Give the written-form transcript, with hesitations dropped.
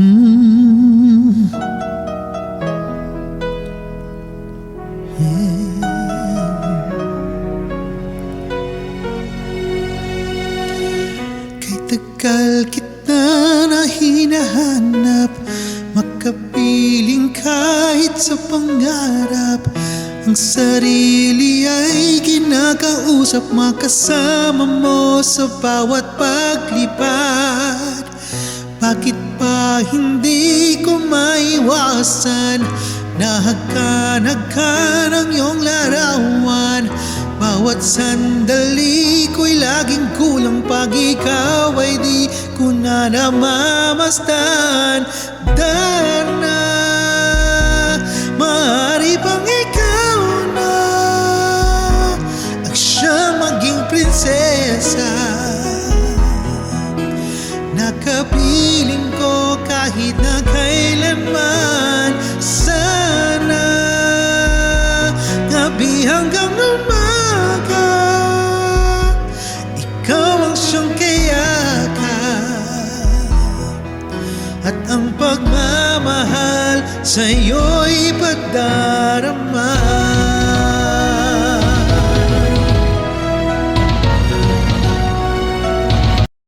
Kay tagal kita na hinahanap, makapiling kahit sa pangarap. Ang sarili ay kinakausap, makasama mo sa bawat paglipad. Bakit pa hindi ko maiwasan na hagkan-hagkan ang iyong larawan? Bawat sandali ko'y laging kulang pag ikaw ay di ko na namamasdan. Darna, maaari bang ikaw na ang siyang maging prinsesa? Nakapiling ko kahit na kailanman. Sana gabi hanggang umaga ikaw ang siyang kayakan, at ang pagmamahal sa'yo'y pagdarama.